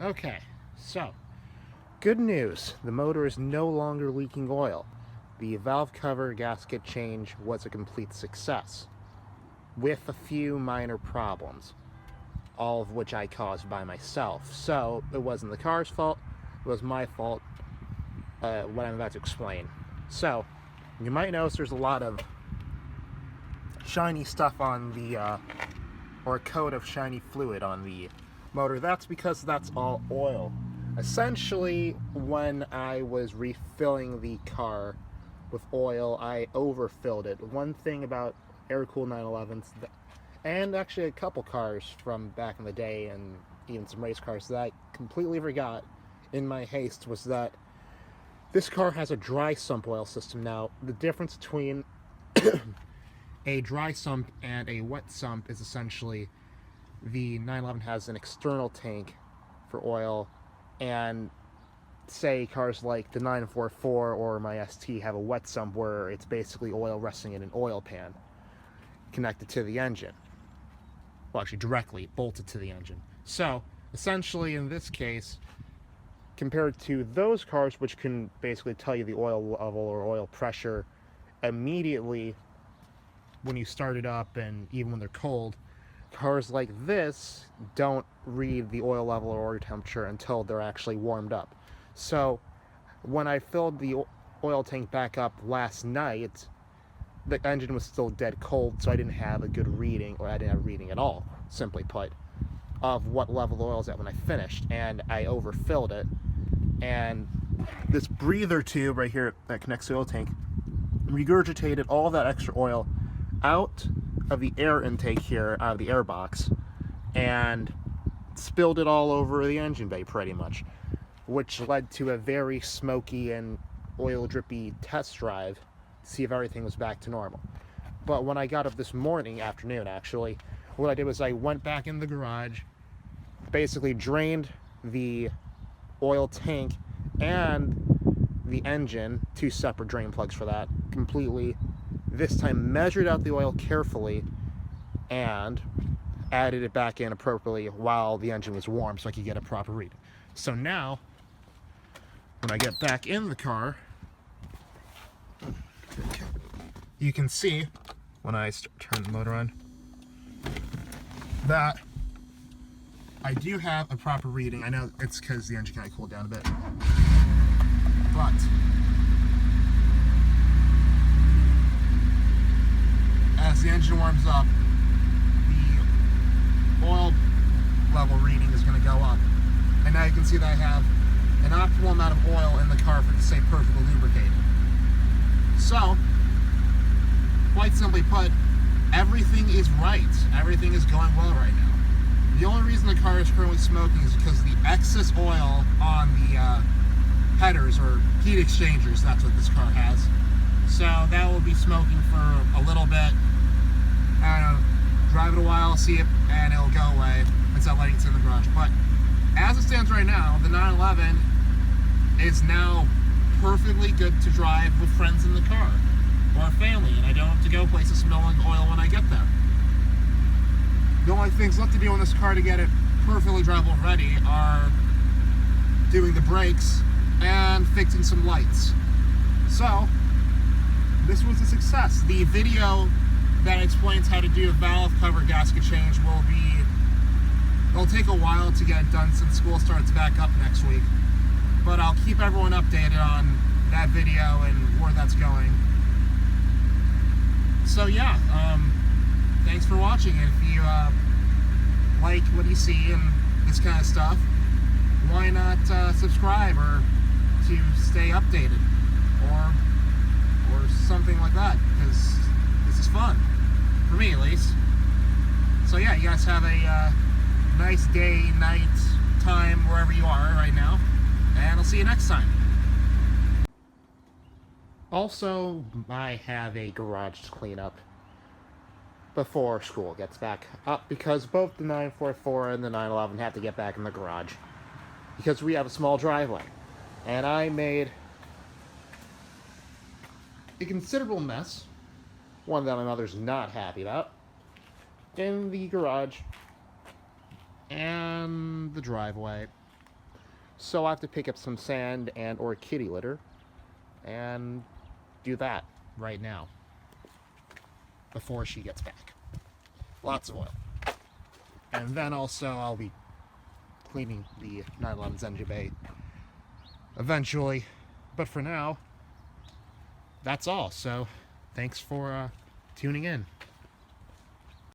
Okay, so good news. The motor is no longer leaking oil. The valve cover gasket change was a complete success, with a few minor problems, all of which I caused by myself. So it wasn't the car's fault, it was my fault, what I'm about to explain. So, you might notice there's a lot of shiny stuff on the, or a coat of shiny fluid on the motor. That's because that's all oil. Essentially, when I was refilling the car with oil, I overfilled it. One thing about air-cooled 911s, and actually a couple cars from back in the day, and even some race cars that I completely forgot in my haste, was that this car has a dry sump oil system. Now, the difference between a dry sump and a wet sump is essentially the 911 has an external tank for oil, and say cars like the 944 or my ST have a wet sump where it's basically oil resting in an oil pan connected to the engine. Well, actually directly bolted to the engine. So essentially in this case, compared to those cars which can basically tell you the oil level or oil pressure immediately when you start it up and even when they're cold, cars like this don't read the oil level or oil temperature until they're actually warmed up. So when I filled the oil tank back up last night, the engine was still dead cold, so I didn't have a good reading, or I didn't have a reading at all, simply put, of what level the oil is at when I finished, and I overfilled it. And this breather tube right here that connects to the oil tank regurgitated all that extra oil out of the air intake here, out of the air box, and spilled it all over the engine bay pretty much, which led to a very smoky and oil drippy test drive to see if everything was back to normal. But when I got up this afternoon actually, what I did was I went back in the garage, basically drained the oil tank and the engine, two separate drain plugs for that, completely. This time measured out the oil carefully and added it back in appropriately while the engine was warm so I could get a proper read. So now, when I get back in the car, you can see, when I turn the motor on, that I do have a proper reading. I know it's because the engine kind of cooled down a bit, but as the engine warms up, the oil level reading is going to go up. And now you can see that I have an optimal amount of oil in the car for it to stay perfectly lubricated. So, quite simply put, everything is right. Everything is going well right now. The only reason the car is currently smoking is because of the excess oil on the headers, or heat exchangers, that's what this car has. So that will be smoking for a little bit. I don't know, drive it a while, see it, and it'll go away instead of letting it sit in the garage. But as it stands right now, the 911 is now perfectly good to drive with friends in the car or family, and I don't have to go places smelling oil when I get there. The only things left to do on this car to get it perfectly drivable ready are doing the brakes and fixing some lights. So this was a success. The video that explains how to do a valve cover gasket change it'll take a while to get it done since school starts back up next week. But I'll keep everyone updated on that video and where that's going. So yeah, thanks for watching. And if you like what you see and this kind of stuff, why not subscribe or to stay updated or something like that, because this is fun for me at least. So yeah, you guys have a nice day, night, time, wherever you are right now, and I'll see you next time. Also, I have a garage to clean up before school gets back up, because both the 944 and the 911 have to get back in the garage because we have a small driveway, and I made a considerable mess, one that my mother's not happy about, in the garage and the driveway So I have to pick up some sand and or kitty litter and do that right now before she gets back. Lots of oil. And then also I'll be cleaning the 911 Zenja Bay eventually. But for now, that's all. So thanks for tuning in.